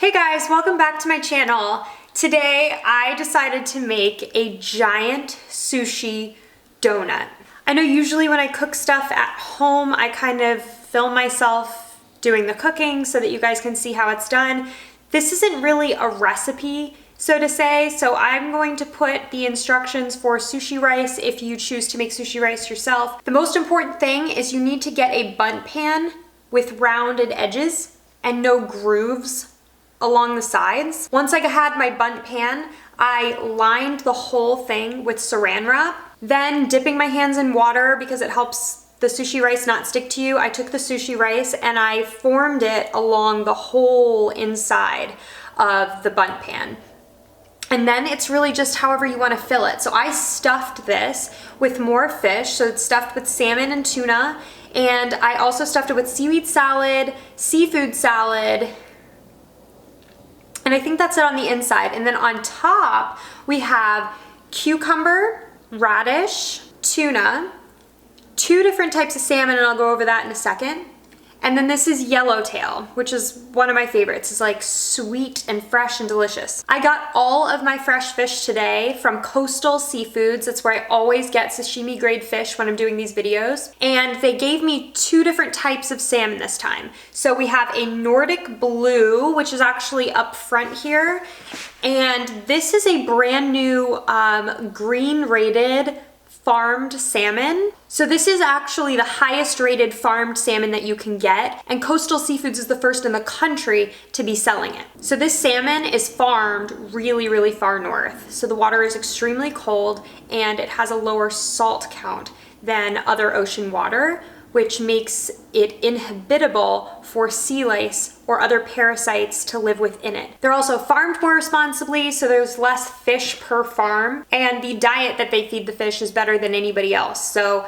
Hey guys, welcome back to my channel. Today I decided to make a giant sushi donut. I know usually when I cook stuff at home, I kind of film myself doing the cooking so that you guys can see how it's done. This isn't really a recipe, so to say, so I'm going to put the instructions for sushi rice if you choose to make sushi rice yourself. The most important thing is you need to get a bundt pan with rounded edges and no grooves along the sides. Once I had my bundt pan, I lined the whole thing with saran wrap. Then dipping my hands in water because it helps the sushi rice not stick to you, I took the sushi rice and I formed it along the whole inside of the bundt pan. And then it's really just however you want to fill it. So I stuffed this with more fish, so it's stuffed with salmon and tuna, and I also stuffed it with seaweed salad, seafood salad, and I think that's it on the inside. And then on top, we have cucumber, radish, tuna, 2 different types of salmon, and I'll go over that in a second. And then this is yellowtail, which is one of my favorites. It's like sweet and fresh and delicious. I got all of my fresh fish today from Coastal Seafoods. That's where I always get sashimi grade fish when I'm doing these videos. And they gave me 2 different types of salmon this time. So we have a Nordic blue, which is actually up front here. And this is a brand new green rated farmed salmon. So this is actually the highest rated farmed salmon that you can get, and Coastal Seafoods is the first in the country to be selling it. So this salmon is farmed really, really far north. So the water is extremely cold and it has a lower salt count than other ocean water, which makes it inhabitable for sea lice or other parasites to live within it. They're also farmed more responsibly, so there's less fish per farm, and the diet that they feed the fish is better than anybody else. So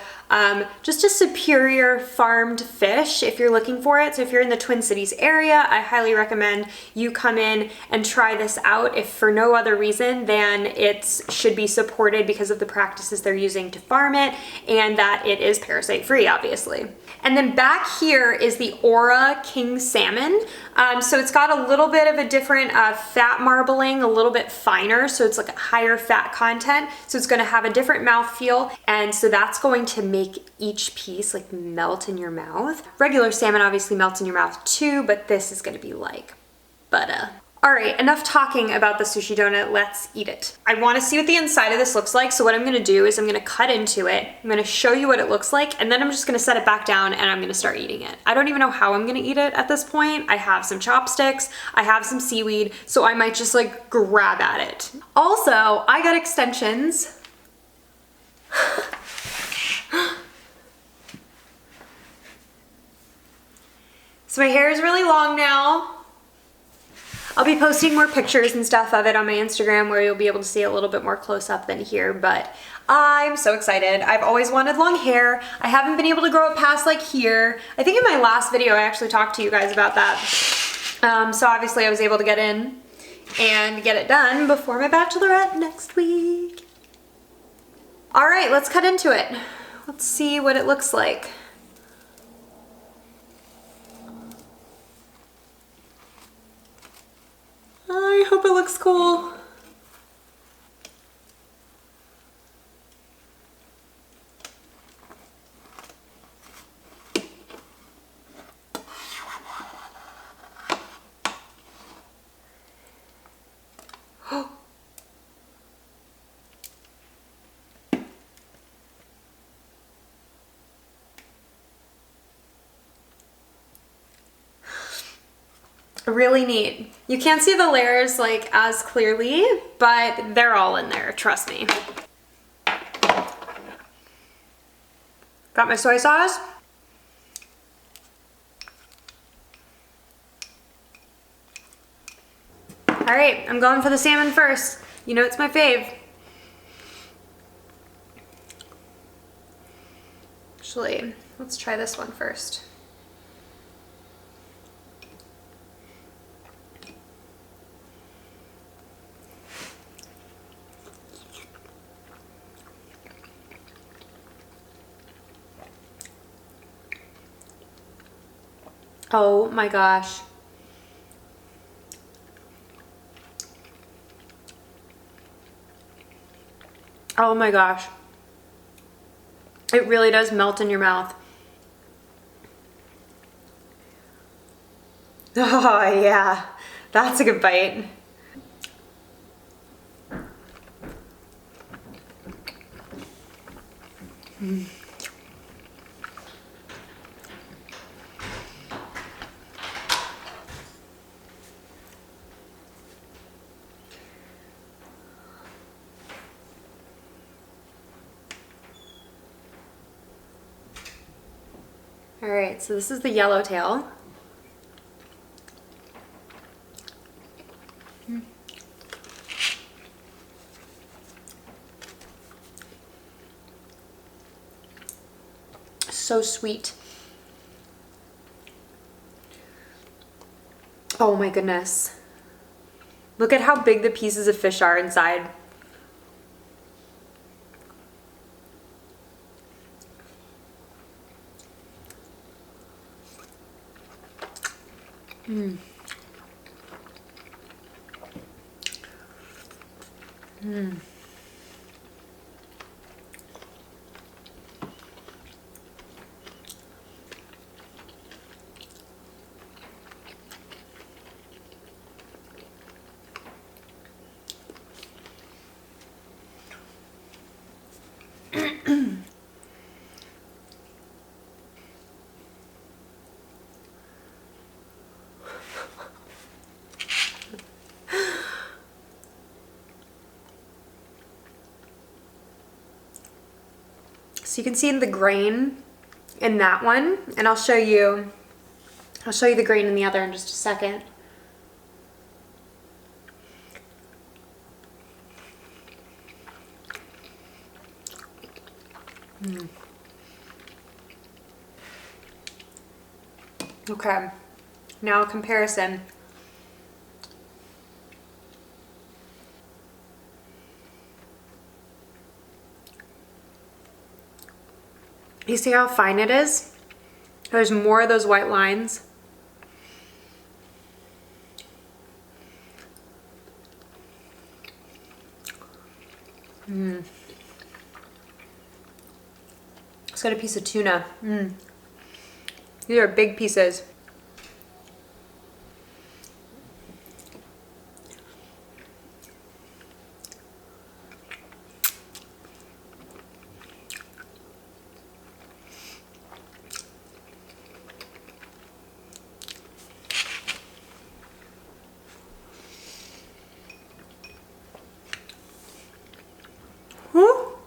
just a superior farmed fish if you're looking for it. So if you're in the Twin Cities area, I highly recommend you come in and try this out, if for no other reason than it should be supported because of the practices they're using to farm it, and that it is parasite free, obviously. And then back here is the Aura King Salmon. So it's got a little bit of a different fat marbling, a little bit finer, so it's like a higher fat content. So it's gonna have a different mouthfeel, and so that's going to make each piece like melt in your mouth. Regular salmon obviously melts in your mouth too, but this is gonna be like butter. All right, enough talking about the sushi donut, let's eat it. I wanna see what the inside of this looks like, so what I'm gonna do is I'm gonna cut into it, I'm gonna show you what it looks like, and then I'm just gonna set it back down and I'm gonna start eating it. I don't even know how I'm gonna eat it at this point. I have some chopsticks, I have some seaweed, so I might just like grab at it. Also, I got extensions. So my hair is really long now. I'll be posting more pictures and stuff of it on my Instagram where you'll be able to see a little bit more close up than here, but I'm so excited. I've always wanted long hair. I haven't been able to grow it past like here. I think in my last video I actually talked to you guys about that. So obviously I was able to get in and get it done before my bachelorette next week. All right, let's cut into it. Let's see what it looks like. I hope it looks cool. Really neat. You can't see the layers like as clearly, but they're all in there, trust me. Got my soy sauce. All right, I'm going for the salmon first. You know it's my fave. Actually, let's try this one first. Oh my gosh. Oh my gosh. It really does melt in your mouth. Oh yeah, that's a good bite. All right, so this is the yellowtail. So sweet. Oh my goodness. Look at how big the pieces of fish are inside. Mm. Mm. So you can see the grain in that one, and I'll show you the grain in the other in just a second. Mm. Okay, now a comparison. You see how fine it is? There's more of those white lines. Mm. It's got a piece of tuna. Mm. These are big pieces. Whew.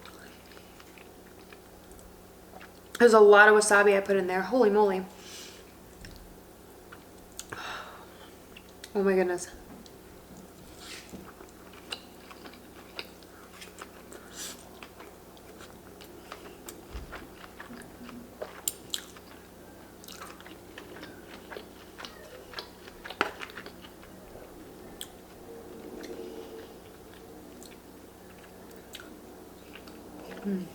There's a lot of wasabi I put in there. Holy moly. Oh my goodness. Mm.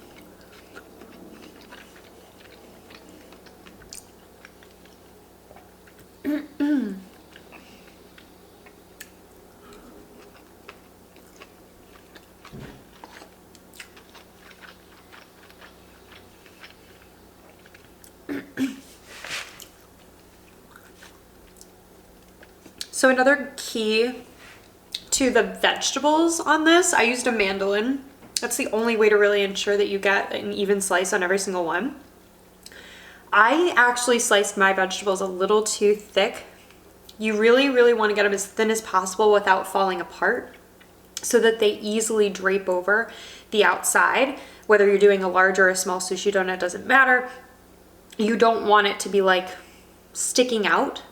So another key to the vegetables on this, I used a mandolin. That's the only way to really ensure that you get an even slice on every single one. I actually sliced my vegetables a little too thick. You really, really want to get them as thin as possible without falling apart so that they easily drape over the outside. Whether you're doing a large or a small sushi donut, doesn't matter. You don't want it to be like sticking out.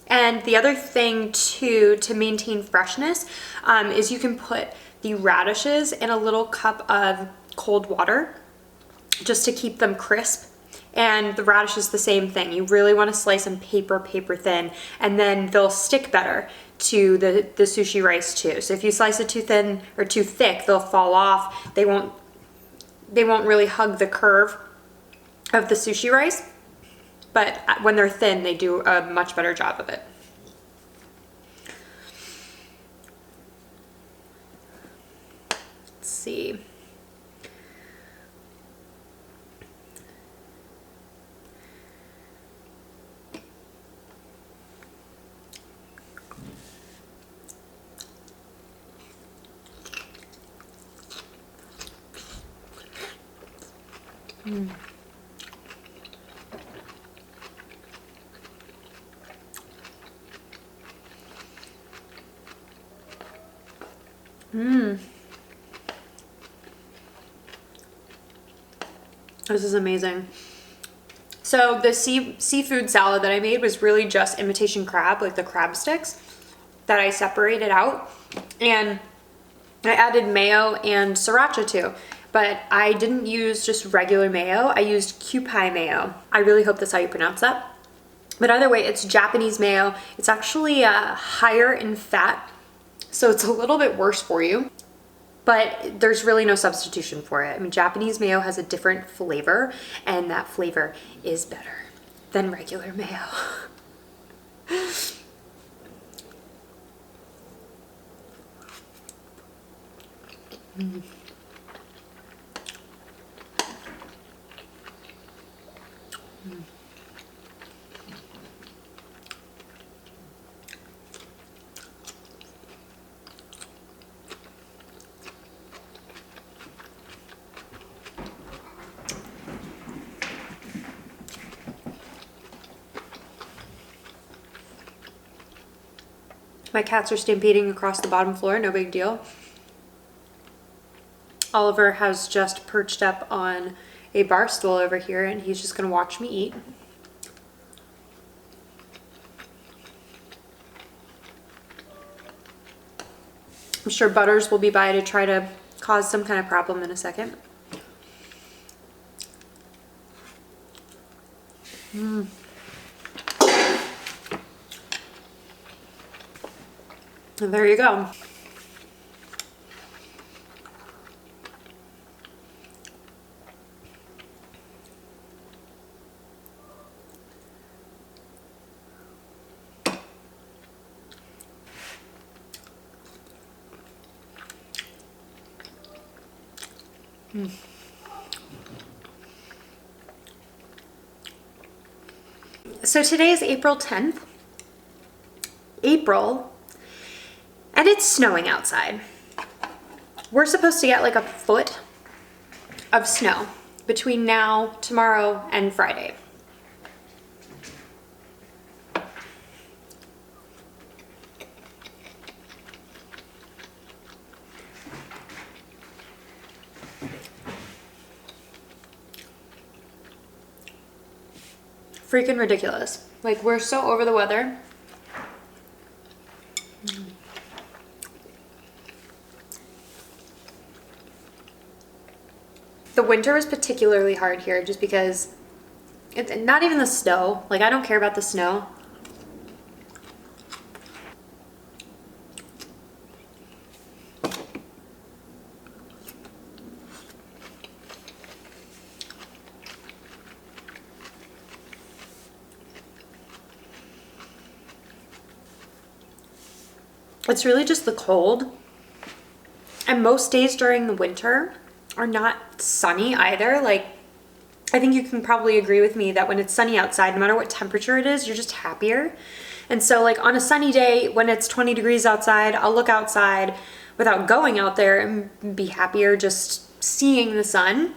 And the other thing too, to maintain freshness, is you can put the radishes in a little cup of cold water just to keep them crisp. And the radish is the same thing. You really want to slice them paper thin, and then they'll stick better to the sushi rice too. So if you slice it too thin or too thick, they'll fall off. They won't really hug the curve of the sushi rice. But when they're thin, they do a much better job of it. Let's see. Mm. Mmm. This is amazing. So the seafood salad that I made was really just imitation crab, like the crab sticks that I separated out. And I added mayo and sriracha too, but I didn't use just regular mayo. I used Kewpie mayo. I really hope that's how you pronounce that. But either way, it's Japanese mayo. It's actually higher in fat, so it's a little bit worse for you. But there's really no substitution for it. I mean, Japanese mayo has a different flavor, and that flavor is better than regular mayo. Mm. Mm. My cats are stampeding across the bottom floor, no big deal. Oliver has just perched up on a bar stool over here and he's just gonna watch me eat. I'm sure Butters will be by to try to cause some kind of problem in a second. Mm. And there you go. Mm. So today is April 10th. April, and it's snowing outside. We're supposed to get like a foot of snow between now, tomorrow, and Friday. Freaking ridiculous. Like, we're so over the weather. The winter was particularly hard here just because it's not even the snow. Like, I don't care about the snow. It's really just the cold. And most days during the winter are not sunny either. Like, I think you can probably agree with me that when it's sunny outside, no matter what temperature it is, you're just happier. And so like on a sunny day when it's 20 degrees outside, I'll look outside without going out there and be happier just seeing the sun.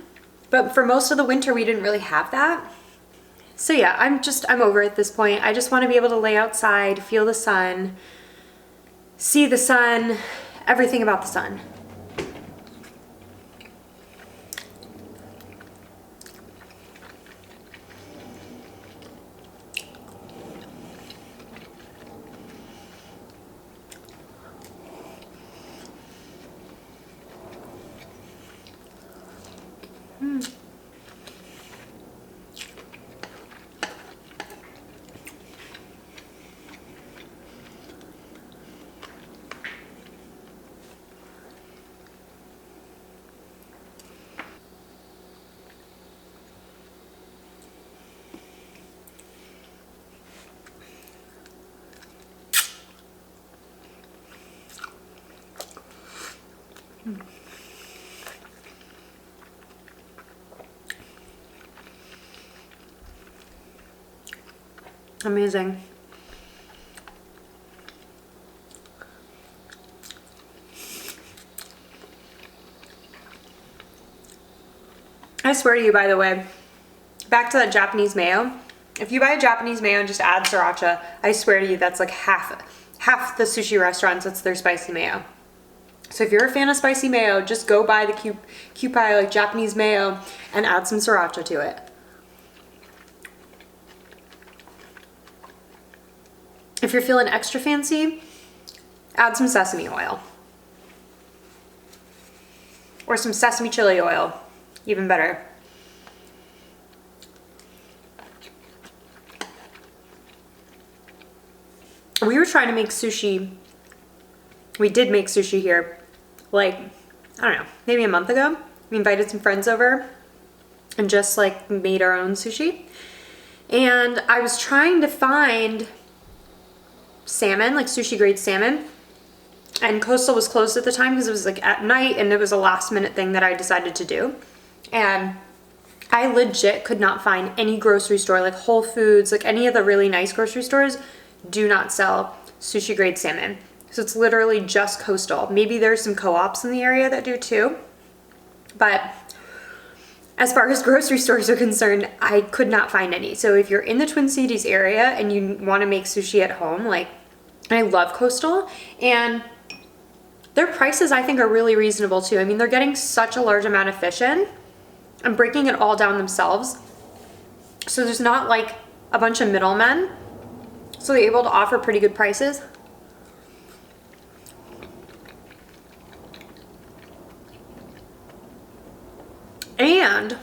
But for most of the winter, we didn't really have that. So yeah, I'm over at this point. I just want to be able to lay outside, feel the sun, see the sun, everything about the sun. Amazing. I swear to you, by the way, back to that Japanese mayo. If you buy a Japanese mayo and just add sriracha, I swear to you, that's like half the sushi restaurants, that's their spicy mayo. So if you're a fan of spicy mayo, just go buy the Kewpie like Japanese mayo and add some sriracha to it. If you're feeling extra fancy, add some sesame oil. Or some sesame chili oil, even better. We were trying to make sushi. We did make sushi here, like, I don't know, maybe a month ago. We invited some friends over and just like made our own sushi. And I was trying to find salmon, like sushi grade salmon. And Coastal was closed at the time because it was like at night and it was a last minute thing that I decided to do. And I legit could not find any grocery store, like Whole Foods, like any of the really nice grocery stores do not sell sushi grade salmon. So it's literally just Coastal. Maybe there's some co-ops in the area that do too. But as far as grocery stores are concerned, I could not find any. So if you're in the Twin Cities area and you want to make sushi at home, like, I love Coastal, and their prices I think are really reasonable too. I mean, they're getting such a large amount of fish in and breaking it all down themselves. So there's not like a bunch of middlemen. So they're able to offer pretty good prices. And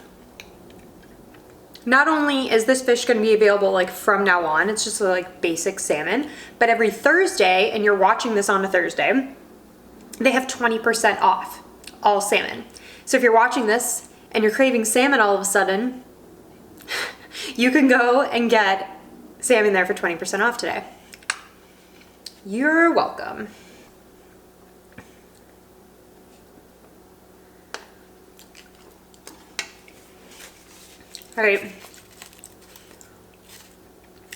not only is this fish going to be available like from now on, it's just like basic salmon, but every Thursday, and you're watching this on a Thursday, they have 20% off all salmon. So if you're watching this and you're craving salmon all of a sudden, you can go and get salmon there for 20% off today. You're welcome. All right,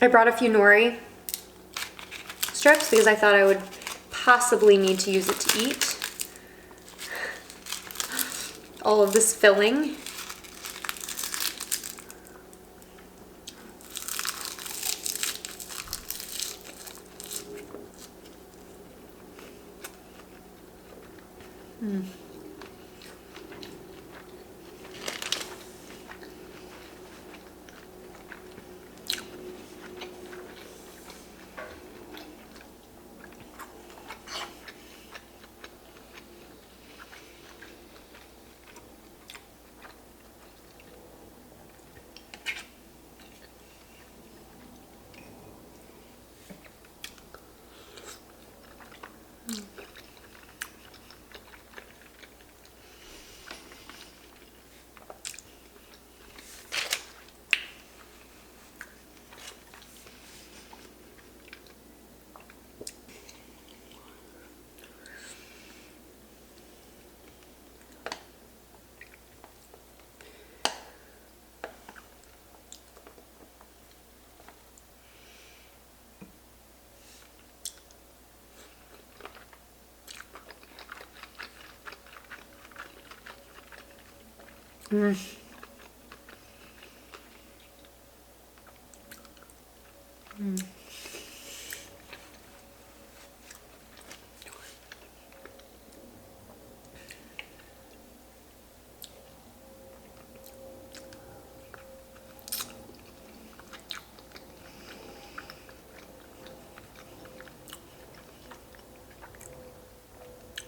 I brought a few nori strips because I thought I would possibly need to use it to eat. All of this filling.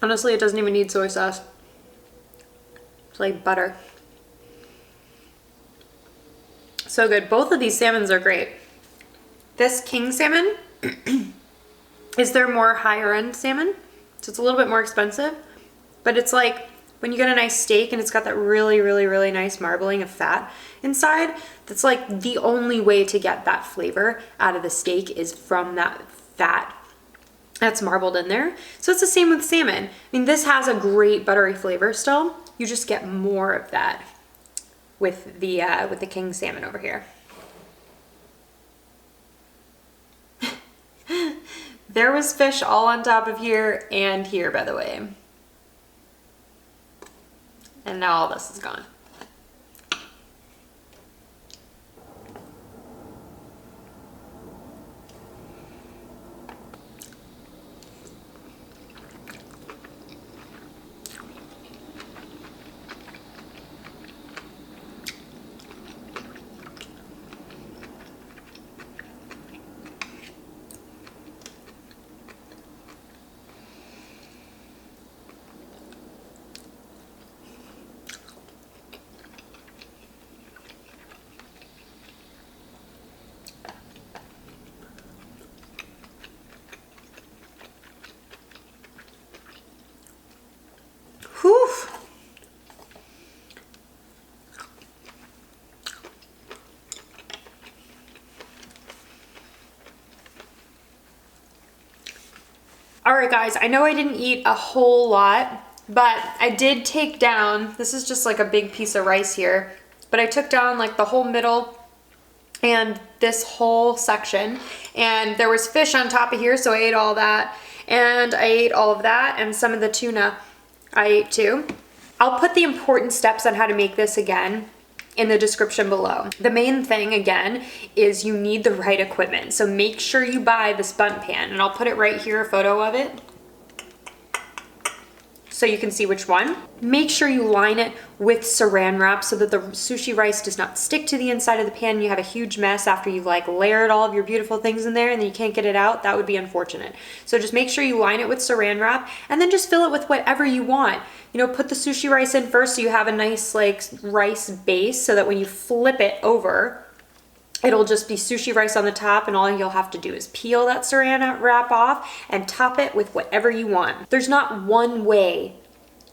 Honestly, it doesn't even need soy sauce. It's like butter. So good. Both of these salmons are great. This king salmon is their more higher end salmon. So it's a little bit more expensive, but it's like when you get a nice steak and it's got that really, really, really nice marbling of fat inside, that's like the only way to get that flavor out of the steak is from that fat that's marbled in there. So it's the same with salmon. I mean, this has a great buttery flavor still. You just get more of that with the king salmon over here. There was fish all on top of here and here, by the way. And now all this is gone. All right, guys, I know I didn't eat a whole lot, but I did take down, this is just like a big piece of rice here, but I took down like the whole middle and this whole section, and there was fish on top of here, so I ate all that, and I ate all of that, and some of the tuna I ate too. I'll put the important steps on how to make this again in the description below. The main thing, again, is you need the right equipment. So make sure you buy this bundt pan, and I'll put it right here, a photo of it, so you can see which one. Make sure you line it with saran wrap so that the sushi rice does not stick to the inside of the pan and you have a huge mess after you've like layered all of your beautiful things in there and then you can't get it out. That would be unfortunate. So just make sure you line it with saran wrap and then just fill it with whatever you want. You know, put the sushi rice in first so you have a nice like rice base so that when you flip it over, it'll just be sushi rice on the top, and all you'll have to do is peel that saran wrap off and top it with whatever you want. There's not one way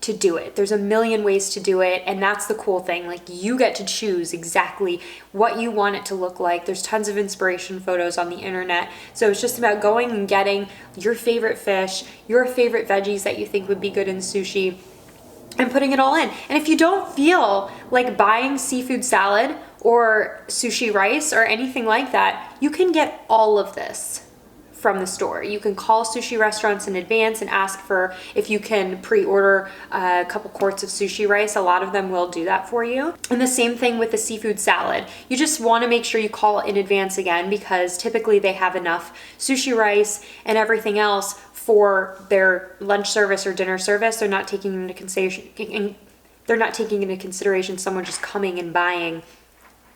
to do it. There's a million ways to do it, and that's the cool thing. Like, you get to choose exactly what you want it to look like. There's tons of inspiration photos on the internet. So it's just about going and getting your favorite fish, your favorite veggies that you think would be good in sushi, and putting it all in. And if you don't feel like buying seafood salad or sushi rice or anything like that, you can get all of this from the store. You can call sushi restaurants in advance and ask for if you can pre-order a couple quarts of sushi rice. A lot of them will do that for you. And the same thing with the seafood salad. You just want to make sure you call in advance again, because typically they have enough sushi rice and everything else for their lunch service or dinner service. They're not taking into consideration someone just coming and buying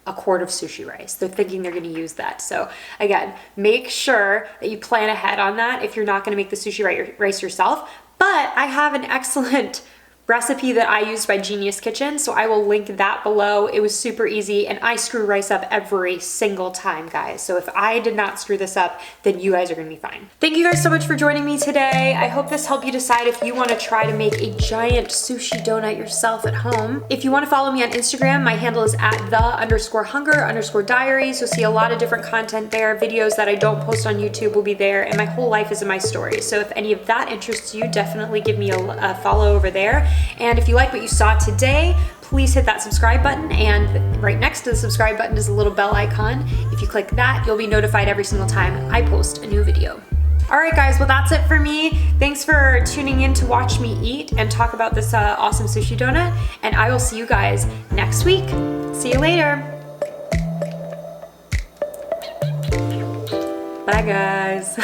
a quart of sushi rice. They're thinking they're going to use that. So again, make sure that you plan ahead on that if you're not going to make the sushi rice yourself. But I have an excellent recipe that I used by Genius Kitchen, so I will link that below. It was super easy, and I screw rice up every single time, guys. So if I did not screw this up, then you guys are gonna be fine. Thank you guys so much for joining me today. I hope this helped you decide if you wanna try to make a giant sushi donut yourself at home. If you wanna follow me on Instagram, my handle is at @the_hunger_diaries. You'll see a lot of different content there. Videos that I don't post on YouTube will be there, and my whole life is in my stories. So if any of that interests you, definitely give me a follow over there. And if you like what you saw today, please hit that subscribe button, and right next to the subscribe button is a little bell icon. If you click that, you'll be notified every single time I post a new video. All right, guys, well, that's it for me. Thanks for tuning in to watch me eat and talk about this awesome sushi donut, and I will see you guys next week. See you later. Bye, guys.